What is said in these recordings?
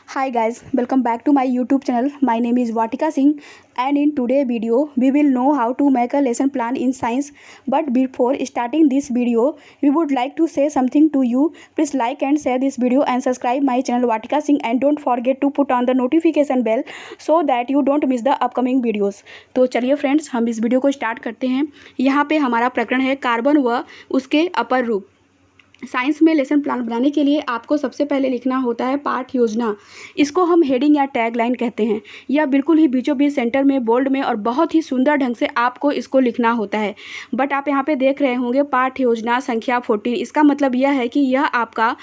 Hi guys, welcome back to my YouTube channel. My name is Vatika Singh and in today's video we will know how to make a lesson plan in science. But before starting this video, we would like to say something to you. Please like and share this video and subscribe my channel Vatika Singh and don't forget to put on the notification bell so that you don't miss the upcoming videos. तो चलिए friends, हम इस video को start करते हैं। यहाँ पे हमारा प्रकरण है कार्बन व उसके अपर रूप। साइंस में लेसन प्लान बनाने के लिए आपको सबसे पहले लिखना होता है पाठ योजना। इसको हम हेडिंग या टैग लाइन कहते हैं। यह बिल्कुल ही बीचों बीच सेंटर में बोल्ड में और बहुत ही सुंदर ढंग से आपको इसको लिखना होता है। बट आप यहाँ पे देख रहे होंगे पाठ योजना संख्या 14। इसका मतलब यह है कि यह आपका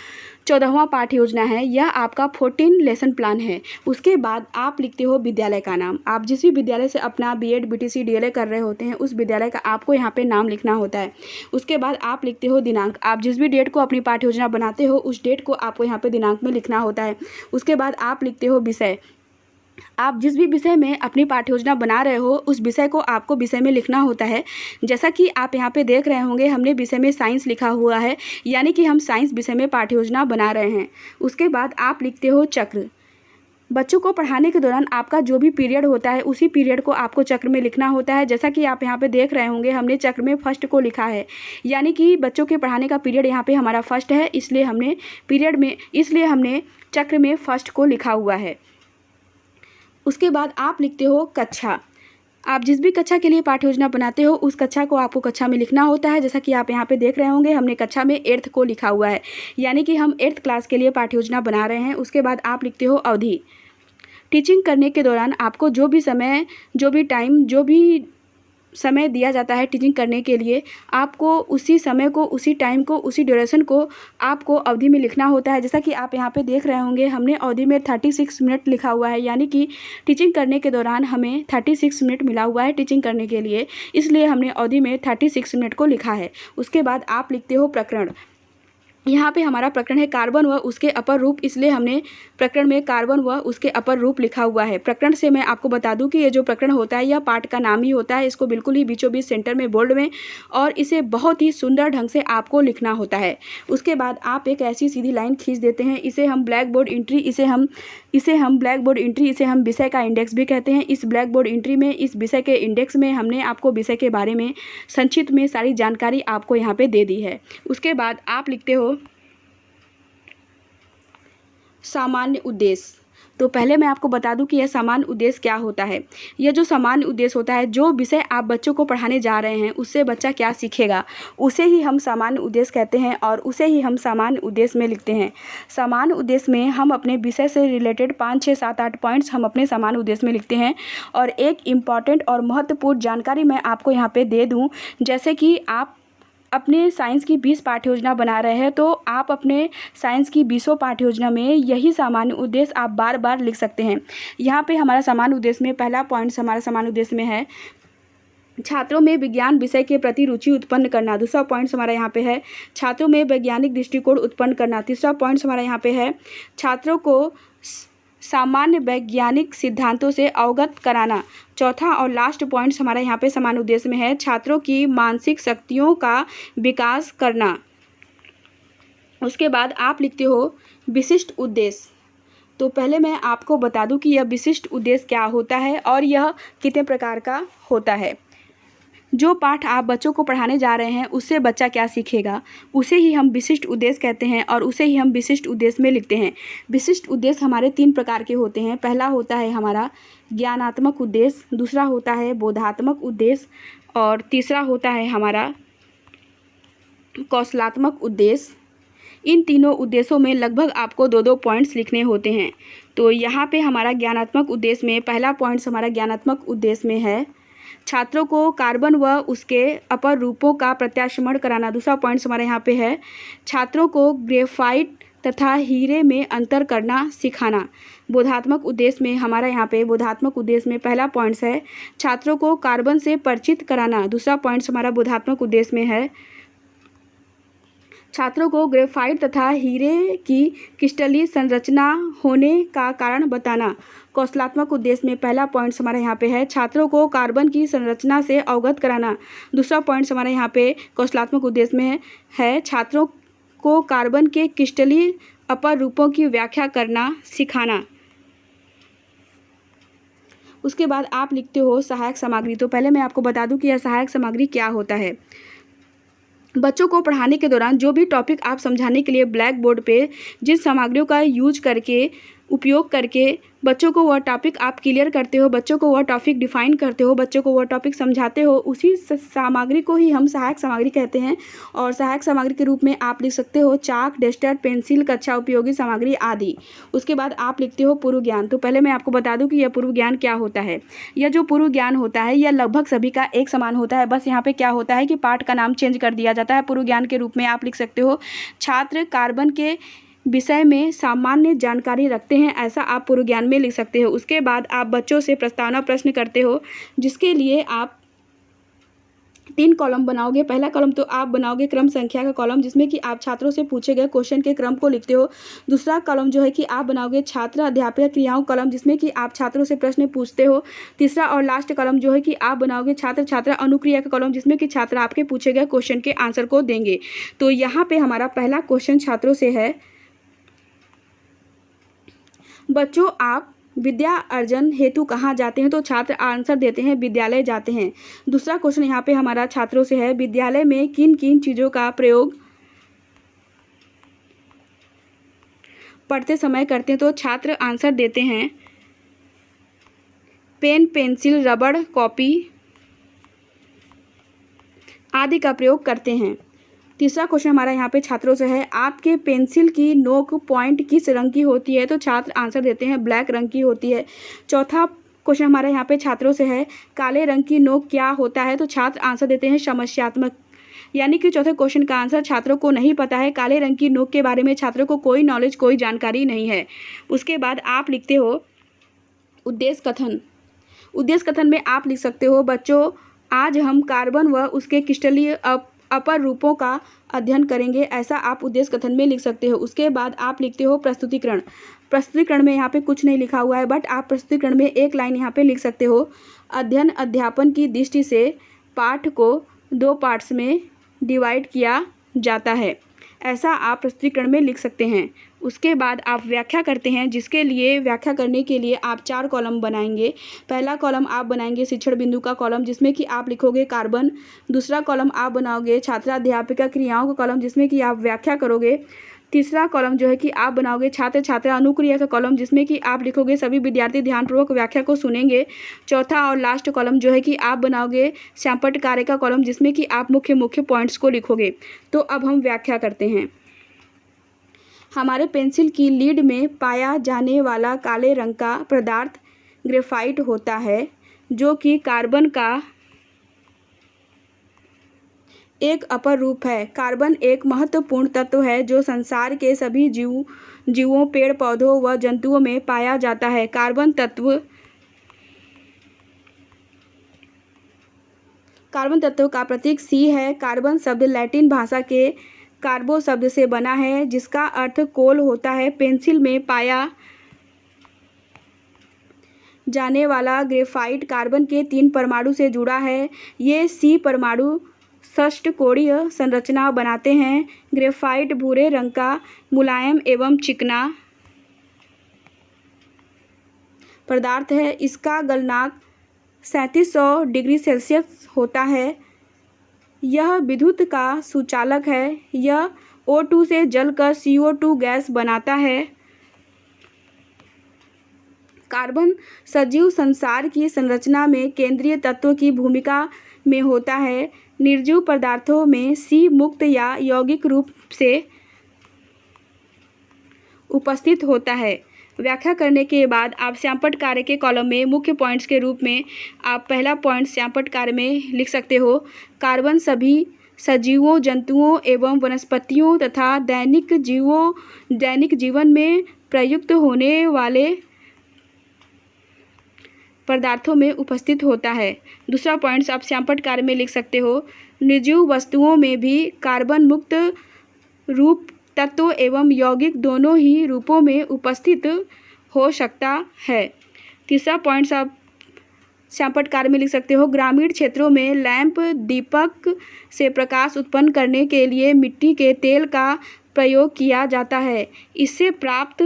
14वां पाठ योजना है, यह आपका 14 लेसन प्लान है। उसके बाद आप लिखते हो विद्यालय का नाम। आप जिस भी विद्यालय से अपना बीएड बीटीसी डीएलएड कर रहे होते हैं उस विद्यालय का आपको यहाँ पे नाम लिखना होता है। उसके बाद आप लिखते हो दिनांक। आप जिस भी डेट को अपनी पाठ योजना बनाते हो उस डेट को आपको यहाँ पे दिनांक में लिखना होता है। उसके बाद आप लिखते हो विषय। आप जिस भी विषय में अपनी पाठ्य योजना बना रहे हो उस विषय को आपको विषय में लिखना होता है। जैसा कि आप यहाँ पे देख रहे होंगे हमने विषय में साइंस लिखा हुआ है, यानी कि हम साइंस विषय में पाठ्य योजना बना रहे हैं। उसके बाद आप लिखते हो चक्र। बच्चों को पढ़ाने के दौरान आपका जो भी पीरियड होता है उसी पीरियड को आपको चक्र में लिखना होता है। जैसा कि आप यहाँ पे देख रहे होंगे हमने चक्र में फर्स्ट को लिखा है, यानी कि बच्चों के पढ़ाने का पीरियड यहाँ पे हमारा फर्स्ट है, इसलिए हमने चक्र में फर्स्ट को लिखा हुआ है। उसके बाद आप लिखते हो कक्षा। आप जिस भी कक्षा के लिए पाठ्य योजना बनाते हो उस कक्षा को आपको कक्षा में लिखना होता है। जैसा कि आप यहाँ पे देख रहे होंगे हमने कक्षा में 8th को लिखा हुआ है, यानी कि हम 8th क्लास के लिए पाठ्य योजना बना रहे हैं। उसके बाद आप लिखते हो अवधि। टीचिंग करने के दौरान आपको जो भी समय दिया जाता है टीचिंग करने के लिए, आपको उसी समय को, उसी टाइम को, उसी ड्यूरेशन को आपको अवधि में लिखना होता है। जैसा कि आप यहाँ पे देख रहे होंगे हमने अवधि में 36 मिनट लिखा हुआ है, यानी कि टीचिंग करने के दौरान हमें 36 मिनट मिला हुआ है टीचिंग करने के लिए, इसलिए हमने अवधि में 36 मिनट को लिखा है। उसके बाद आप लिखते हो प्रकरण। यहाँ पे हमारा प्रकरण है कार्बन व उसके अपर रूप, इसलिए हमने प्रकरण में कार्बन व उसके अपर रूप लिखा हुआ है। प्रकरण से मैं आपको बता दूं कि ये जो प्रकरण होता है यह पाठ का नाम ही होता है। इसको बिल्कुल ही बीचों बीच सेंटर में बोल्ड में और इसे बहुत ही सुंदर ढंग से आपको लिखना होता है। उसके बाद आप एक ऐसी सीधी लाइन खींच देते हैं, इसे हम ब्लैक बोर्ड एंट्री, इसे हम विषय का इंडेक्स भी कहते हैं। इस ब्लैक बोर्ड एंट्री में, इस विषय के इंडेक्स में हमने आपको विषय के बारे में संक्षिप्त में सारी जानकारी आपको यहाँ पे दे दी है। उसके बाद आप लिखते हो सामान्य उद्देश्य। तो पहले मैं आपको बता दूं कि यह सामान्य उद्देश्य क्या होता है। यह जो सामान्य उद्देश्य होता है, जो विषय आप बच्चों को पढ़ाने जा रहे हैं उससे बच्चा क्या सीखेगा, उसे ही हम सामान्य उद्देश्य कहते हैं और उसे ही हम सामान्य उद्देश्य में लिखते हैं। सामान्य उद्देश्य में हम अपने विषय से रिलेटेड 5, 6, 7, 8 पॉइंट्स हम अपने सामान्य उद्देश्य में लिखते हैं। और एक इम्पॉर्टेंट और महत्वपूर्ण जानकारी मैं आपको यहाँ पर दे दूँ, जैसे कि आप अपने साइंस की 20 पाठ्य योजना बना रहे हैं तो आप अपने साइंस की 20 पाठ्य योजना में यही सामान्य उद्देश्य आप बार बार लिख सकते हैं। यहाँ पे हमारा सामान्य उद्देश्य में पहला पॉइंट हमारा सामान्य उद्देश्य में है छात्रों में विज्ञान विषय के प्रति रुचि उत्पन्न करना। दूसरा पॉइंट हमारा यहाँ पे है छात्रों में वैज्ञानिक दृष्टिकोण उत्पन्न करना। तीसरा पॉइंट हमारा यहाँ पे है छात्रों को सामान्य वैज्ञानिक सिद्धांतों से अवगत कराना। चौथा और लास्ट पॉइंट्स हमारा यहाँ पे समान उद्देश्य में है छात्रों की मानसिक शक्तियों का विकास करना। उसके बाद आप लिखते हो विशिष्ट उद्देश्य। तो पहले मैं आपको बता दूं कि यह विशिष्ट उद्देश्य क्या होता है और यह कितने प्रकार का होता है। जो पाठ आप बच्चों को पढ़ाने जा रहे हैं उससे बच्चा क्या सीखेगा, उसे ही हम विशिष्ट उद्देश्य कहते हैं और उसे ही हम विशिष्ट उद्देश्य में लिखते हैं। विशिष्ट उद्देश्य हमारे 3 प्रकार के होते हैं। पहला होता है हमारा ज्ञानात्मक उद्देश्य, दूसरा होता है बोधात्मक उद्देश्य और तीसरा होता है हमारा कौशलात्मक उद्देश्य। इन तीनों उद्देश्यों में लगभग आपको 2-2 पॉइंट्स लिखने होते हैं। तो यहाँ पे हमारा ज्ञानात्मक उद्देश्य में पहला पॉइंट्स हमारा ज्ञानात्मक उद्देश्य में है छात्रों को कार्बन व उसके अपर रूपों का प्रत्याशमन कराना। दूसरा पॉइंट्स हमारे यहाँ पे है छात्रों को ग्रेफाइट तथा हीरे में अंतर करना सिखाना। बोधात्मक उद्देश्य में हमारा यहाँ पे बोधात्मक उद्देश्य में पहला पॉइंट्स है छात्रों को कार्बन से परिचित कराना। दूसरा पॉइंट्स हमारा बोधात्मक उद्देश्य में है छात्रों को ग्रेफाइट तथा हीरे की क्रिस्टलीय संरचना होने का कारण बताना। कौशलात्मक उद्देश्य में पहला पॉइंट्स हमारे यहाँ पे है छात्रों को कार्बन की संरचना से अवगत कराना। दूसरा पॉइंट्स हमारे यहाँ पे कौशलात्मक उद्देश्य में है छात्रों को कार्बन के क्रिस्टलीय अपर रूपों की व्याख्या करना सिखाना। उसके बाद आप लिखते हो सहायक सामग्री। तो पहले मैं आपको बता दूं कि यह सहायक सामग्री क्या होता है। बच्चों को पढ़ाने के दौरान जो भी टॉपिक आप समझाने के लिए ब्लैक बोर्ड पे जिन सामग्रियों का यूज करके उपयोग करके बच्चों को वह टॉपिक आप क्लियर करते हो, बच्चों को वह टॉपिक डिफाइन करते हो, बच्चों को वह टॉपिक समझाते हो, उसी सामग्री को ही हम सहायक सामग्री कहते हैं। और सहायक सामग्री के रूप में आप लिख सकते हो चाक, डस्टर, पेंसिल, कक्षा उपयोगी सामग्री आदि। उसके बाद आप लिखते हो पूर्व ज्ञान। तो पहले मैं आपको बता दूं कि यह पूर्व ज्ञान क्या होता है। यह जो पूर्व ज्ञान होता है यह लगभग सभी का एक समान होता है, बस यहाँ पे क्या होता है कि पाठ का नाम चेंज कर दिया जाता है। पूर्व ज्ञान के रूप में आप लिख सकते हो छात्र कार्बन के विषय में सामान्य जानकारी रखते हैं, ऐसा आप पूर्व ज्ञान में लिख सकते हो। उसके बाद आप बच्चों से प्रस्तावना प्रश्न करते हो, जिसके लिए आप 3 कॉलम बनाओगे। पहला कॉलम तो आप बनाओगे क्रम संख्या का कॉलम, जिसमें कि आप छात्रों से पूछे गए क्वेश्चन के क्रम को लिखते हो। दूसरा कॉलम जो है कि आप बनाओगे छात्र अध्यापक क्रियाओं कॉलम, जिसमें कि आप छात्रों से प्रश्न पूछते हो। तीसरा और लास्ट कॉलम जो है कि आप बनाओगे छात्र छात्रा अनुक्रिया का कॉलम, जिसमें कि छात्र आपके पूछे गए क्वेश्चन के आंसर को देंगे। तो यहाँ पे हमारा पहला क्वेश्चन छात्रों से है, बच्चों आप विद्या अर्जन हेतु कहाँ जाते हैं? तो छात्र आंसर देते हैं विद्यालय जाते हैं। दूसरा क्वेश्चन यहाँ पे हमारा छात्रों से है, विद्यालय में किन किन चीज़ों का प्रयोग पढ़ते समय करते हैं? तो छात्र आंसर देते हैं पेन, पेंसिल, रबड़, कॉपी आदि का प्रयोग करते हैं। तीसरा क्वेश्चन हमारा यहाँ पे छात्रों से है, आपके पेंसिल की नोक पॉइंट किस रंग की होती है? तो छात्र आंसर देते हैं ब्लैक रंग की होती है। चौथा क्वेश्चन हमारा यहाँ पे छात्रों से है, काले रंग की नोक क्या होता है? तो छात्र आंसर देते हैं समस्यात्मक। यानी कि चौथे क्वेश्चन का आंसर छात्रों को नहीं पता है, काले रंग की नोक के बारे में छात्रों को कोई नॉलेज, कोई जानकारी नहीं है। उसके बाद आप लिखते हो उद्देश्य कथन। उद्देश्य कथन में आप लिख सकते हो, बच्चों आज हम कार्बन व उसके क्रिस्टलीय अपर रूपों का अध्ययन करेंगे, ऐसा आप उद्देश्य कथन में लिख सकते हो। उसके बाद आप लिखते हो प्रस्तुतिकरण। प्रस्तुतिकरण में यहाँ पे कुछ नहीं लिखा हुआ है, बट आप प्रस्तुतिकरण में एक लाइन यहाँ पे लिख सकते हो, अध्ययन अध्यापन की दृष्टि से पाठ को 2 पार्ट्स में डिवाइड किया जाता है, ऐसा आप प्रस्तुतिकरण में लिख सकते हैं। उसके बाद आप व्याख्या करते हैं, जिसके लिए व्याख्या करने के लिए आप 4 कॉलम बनाएंगे। पहला कॉलम आप बनाएंगे शिक्षण बिंदु का कॉलम, जिसमें कि आप लिखोगे कार्बन। दूसरा कॉलम आप बनाओगे छात्राध्यापिका क्रियाओं का कॉलम, जिसमें कि आप व्याख्या करोगे। तीसरा कॉलम जो है कि आप बनाओगे छात्र छात्रा अनुक्रिया का कॉलम, जिसमें कि आप लिखोगे सभी विद्यार्थी ध्यानपूर्वक व्याख्या को सुनेंगे। चौथा और लास्ट कॉलम जो है कि आप बनाओगे सैंपट कार्य का कॉलम, जिसमें कि आप मुख्य पॉइंट्स को लिखोगे। तो अब हम व्याख्या करते हैं। हमारे पेंसिल की लीड में पाया जाने वाला काले रंग का पदार्थ ग्रेफाइट होता है, जो कि कार्बन का एक अपर रूप है। कार्बन एक महत्वपूर्ण तत्व है जो संसार के सभी जीवों, पेड़ पौधों व जंतुओं में पाया जाता है। कार्बन तत्व का प्रतीक C है। कार्बन शब्द लैटिन भाषा के कार्बो शब्द से बना है, जिसका अर्थ कोल होता है। पेंसिल में पाया जाने वाला ग्रेफाइट कार्बन के 3 परमाणु से जुड़ा है। ये C परमाणु षष्ठकोणीय संरचना बनाते हैं। ग्रेफाइट भूरे रंग का मुलायम एवं चिकना पदार्थ है। इसका गलनांक 3700 डिग्री सेल्सियस होता है। यह विद्युत का सुचालक है। यह O2 से जलकर CO2 गैस बनाता है। कार्बन सजीव संसार की संरचना में केंद्रीय तत्व की भूमिका में होता है। निर्जीव पदार्थों में C मुक्त या यौगिक रूप से उपस्थित होता है। व्याख्या करने के बाद आप सैंपट कार्य के कॉलम में मुख्य पॉइंट्स के रूप में आप पहला पॉइंट सैंपट कार्य में लिख सकते हो, कार्बन सभी सजीवों, जंतुओं एवं वनस्पतियों तथा दैनिक जीवन में प्रयुक्त होने वाले पदार्थों में उपस्थित होता है। दूसरा पॉइंट्स आप सैंपट कार्य में लिख सकते हो, निर्जीव वस्तुओं में भी कार्बन मुक्त रूप तत्व एवं यौगिक दोनों ही रूपों में उपस्थित हो सकता है। तीसरा पॉइंट्स आप सैंपट कार्य में लिख सकते हो, ग्रामीण क्षेत्रों में लैंप दीपक से प्रकाश उत्पन्न करने के लिए मिट्टी के तेल का प्रयोग किया जाता है। इससे प्राप्त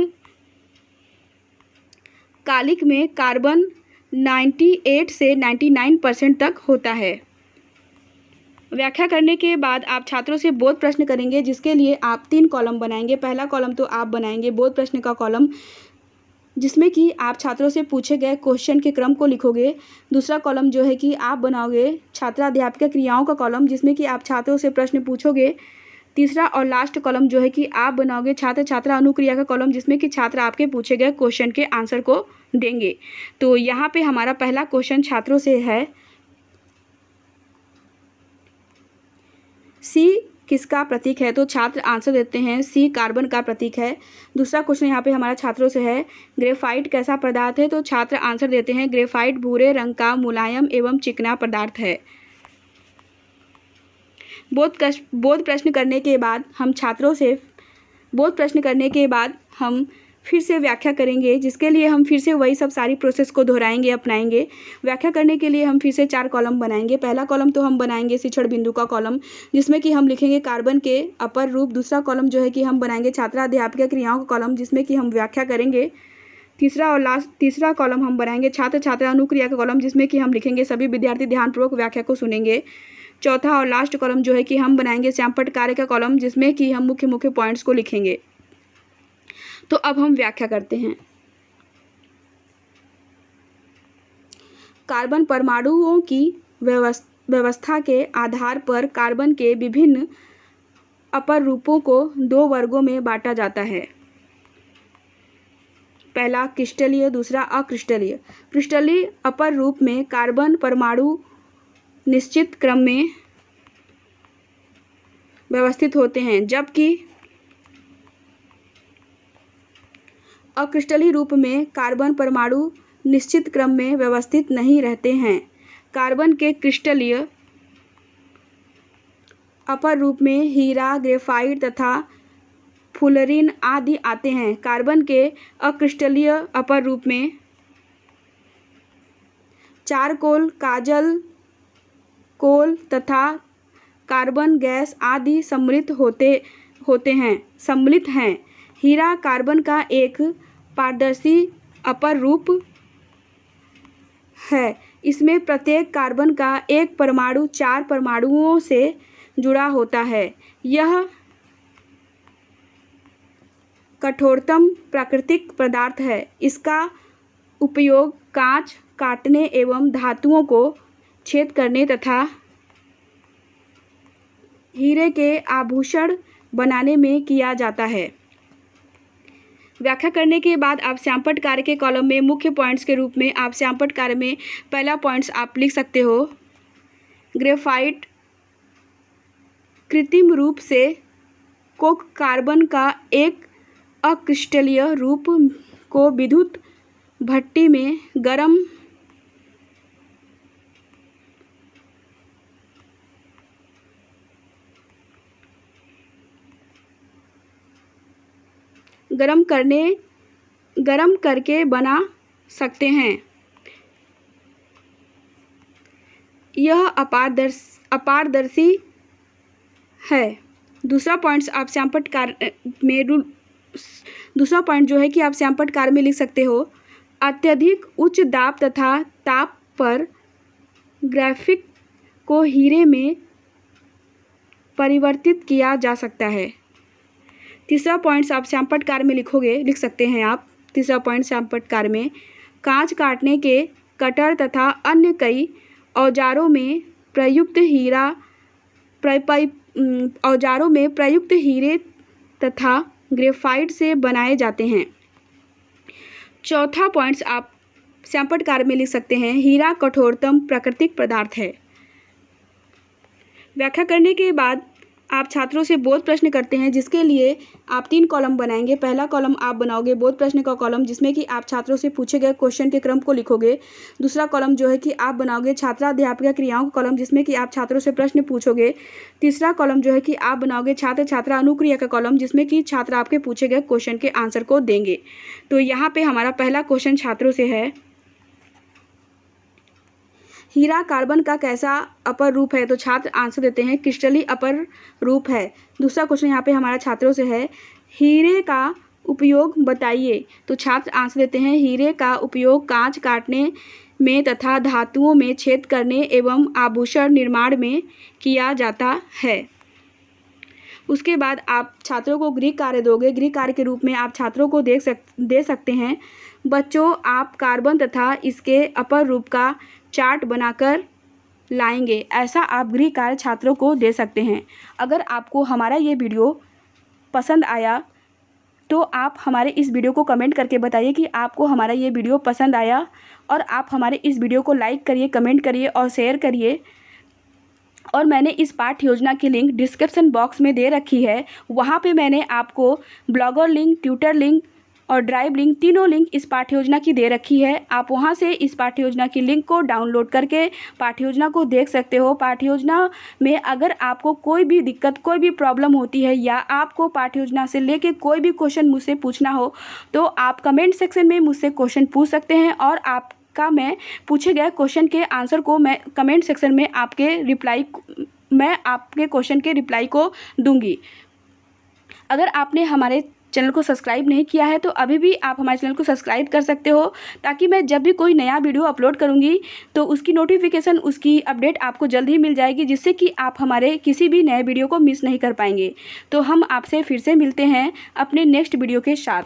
कालिक में कार्बन 98 से 99% तक होता है। व्याख्या करने के बाद आप छात्रों से बोध प्रश्न करेंगे, जिसके लिए आप 3 कॉलम बनाएंगे। पहला कॉलम तो आप बनाएंगे बोध प्रश्न का कॉलम, जिसमें कि आप छात्रों से पूछे गए क्वेश्चन के क्रम को लिखोगे। दूसरा कॉलम जो है कि आप बनाओगे छात्राध्यापिका क्रियाओं का कॉलम, जिसमें कि आप छात्रों से प्रश्न पूछोगे। तीसरा और लास्ट कॉलम जो है कि आप बनाओगे छात्र छात्रा अनुक्रिया का कॉलम, जिसमें कि छात्र आपके पूछे गए क्वेश्चन के आंसर को देंगे। तो यहाँ पे हमारा पहला क्वेश्चन छात्रों से है, सी किसका प्रतीक है? तो छात्र आंसर देते हैं सी कार्बन का प्रतीक है। दूसरा क्वेश्चन यहाँ पे हमारा छात्रों से है, ग्रेफाइट कैसा पदार्थ है? तो छात्र आंसर देते हैं ग्रेफाइट भूरे रंग का मुलायम एवं चिकना पदार्थ है। बोध प्रश्न करने के बाद हम फिर से व्याख्या करेंगे, जिसके लिए हम फिर से वही सब सारी प्रोसेस को दोहराएंगे, अपनाएंगे। व्याख्या करने के लिए हम फिर से 4 कॉलम बनाएंगे। पहला कॉलम तो हम बनाएंगे शिक्षण बिंदु का कॉलम, जिसमें कि हम लिखेंगे कार्बन के अपर रूप। दूसरा कॉलम जो है कि हम बनाएंगे छात्राध्यापिका क्रियाओं का कॉलम, जिसमें कि हम व्याख्या करेंगे। तीसरा कॉलम हम बनाएंगे छात्र छात्रा अनुक्रिया का कॉलम, जिसमें कि हम लिखेंगे सभी विद्यार्थी ध्यानपूर्वक व्याख्या को सुनेंगे। चौथा और लास्ट कॉलम जो है कि हम बनाएंगे श्यामपट्ट कार्य का कॉलम, जिसमें कि हम मुख्य मुख्य पॉइंट्स को लिखेंगे। तो अब हम व्याख्या करते हैं। कार्बन परमाणुओं की व्यवस्था के आधार पर कार्बन के विभिन्न अपर रूपों को 2 वर्गों में बांटा जाता है। पहला क्रिस्टलीय, दूसरा अक्रिस्टलीय। क्रिस्टलीय अपर रूप में कार्बन परमाणु निश्चित क्रम में व्यवस्थित होते हैं, जबकि अक्रिस्टलीय रूप में कार्बन परमाणु निश्चित क्रम में व्यवस्थित नहीं रहते हैं। कार्बन के क्रिस्टलीय अपर रूप में हीरा, ग्रेफाइट तथा फुलरिन आदि आते हैं। कार्बन के अक्रिस्टलीय अपर रूप में चारकोल, काजल, कोल तथा कार्बन गैस आदि सम्मिलित हैं। हीरा कार्बन का एक पारदर्शी अपर रूप है। इसमें प्रत्येक कार्बन का एक परमाणु 4 परमाणुओं से जुड़ा होता है। यह कठोरतम प्राकृतिक पदार्थ है। इसका उपयोग कांच काटने एवं धातुओं को छेद करने तथा हीरे के आभूषण बनाने में किया जाता है। व्याख्या करने के बाद आप श्यामपट्ट कार्य के कॉलम में मुख्य पॉइंट्स के रूप में आप श्यामपट्ट कार्य में पहला पॉइंट्स आप लिख सकते हो, ग्रेफाइट कृत्रिम रूप से कोक कार्बन का एक अक्रिस्टलीय रूप को विद्युत भट्टी में गरम करके बना सकते हैं। यह अपारदर्शी है। दूसरा पॉइंट जो है कि आप श्यामपट्ट कार्य में लिख सकते हो, अत्यधिक उच्च दाब तथा ताप पर ग्राफिक को हीरे में परिवर्तित किया जा सकता है। तीसरा पॉइंट्स आप श्यामपट्ट कार्य में लिख सकते हैं आप। तीसरा पॉइंट श्यामपट्ट कार्य में कांच काटने के कटर तथा अन्य कई औजारों में प्रयुक्त हीरे तथा ग्रेफाइट से बनाए जाते हैं। चौथा पॉइंट्स आप श्यामपट्ट कार्य में लिख सकते हैं, हीरा कठोरतम प्राकृतिक पदार्थ है। व्याख्या करने के बाद आप छात्रों से बोध प्रश्न करते हैं, जिसके लिए आप 3 कॉलम बनाएंगे। पहला कॉलम आप बनाओगे बोध प्रश्न का कॉलम, जिसमें कि आप छात्रों से पूछे गए क्वेश्चन के क्रम को लिखोगे। दूसरा कॉलम जो है कि आप बनाओगे छात्राध्यापिका क्रियाओं का कॉलम, जिसमें कि आप छात्रों से प्रश्न पूछोगे। तीसरा कॉलम जो है कि आप बनाओगे छात्र छात्रा अनुक्रिया का कॉलम, जिसमें कि छात्र आपके पूछे गए क्वेश्चन के आंसर को देंगे। तो यहाँ पे हमारा पहला क्वेश्चन छात्रों से है, हीरा कार्बन का कैसा अपर रूप है? तो छात्र आंसर देते हैं क्रिस्टलीय अपर रूप है। दूसरा क्वेश्चन यहाँ पे हमारा छात्रों से है, हीरे का उपयोग बताइए। तो छात्र आंसर देते हैं हीरे का उपयोग कांच काटने में तथा धातुओं में छेद करने एवं आभूषण निर्माण में किया जाता है। उसके बाद आप छात्रों को गृह कार्य दोगे। गृह कार्य के रूप में आप छात्रों को दे सकते हैं। बच्चों, आप कार्बन तथा इसके अपर रूप का चार्ट बनाकर लाएंगे। ऐसा आप गृह कार्य छात्रों को दे सकते हैं। अगर आपको हमारा ये वीडियो पसंद आया तो आप हमारे इस वीडियो को कमेंट करके बताइए कि आपको हमारा ये वीडियो पसंद आया, और आप हमारे इस वीडियो को लाइक करिए, कमेंट करिए और शेयर करिए। और मैंने इस पाठ्य योजना की लिंक डिस्क्रिप्शन बॉक्स में दे रखी है। वहाँ पे मैंने आपको ब्लॉगर लिंक, ट्विटर लिंक और ड्राइव लिंक, तीनों लिंक इस पाठ्य योजना की दे रखी है। आप वहाँ से इस पाठ्य योजना की लिंक को डाउनलोड करके पाठ्य योजना को देख सकते हो। पाठ्य योजना में अगर आपको कोई भी दिक्कत, कोई भी प्रॉब्लम होती है, या आपको पाठ्य योजना से लेके कोई भी क्वेश्चन मुझसे पूछना हो, तो आप कमेंट सेक्शन में मुझसे क्वेश्चन पूछ सकते हैं, और आपका मैं पूछे गए क्वेश्चन के आंसर को मैं कमेंट सेक्शन में आपके क्वेश्चन के रिप्लाई को दूंगी। अगर आपने हमारे चैनल को सब्सक्राइब नहीं किया है तो अभी भी आप हमारे चैनल को सब्सक्राइब कर सकते हो, ताकि मैं जब भी कोई नया वीडियो अपलोड करूंगी तो उसकी नोटिफिकेशन, उसकी अपडेट आपको जल्द ही मिल जाएगी, जिससे कि आप हमारे किसी भी नए वीडियो को मिस नहीं कर पाएंगे। तो हम आपसे फिर से मिलते हैं अपने नेक्स्ट वीडियो के साथ।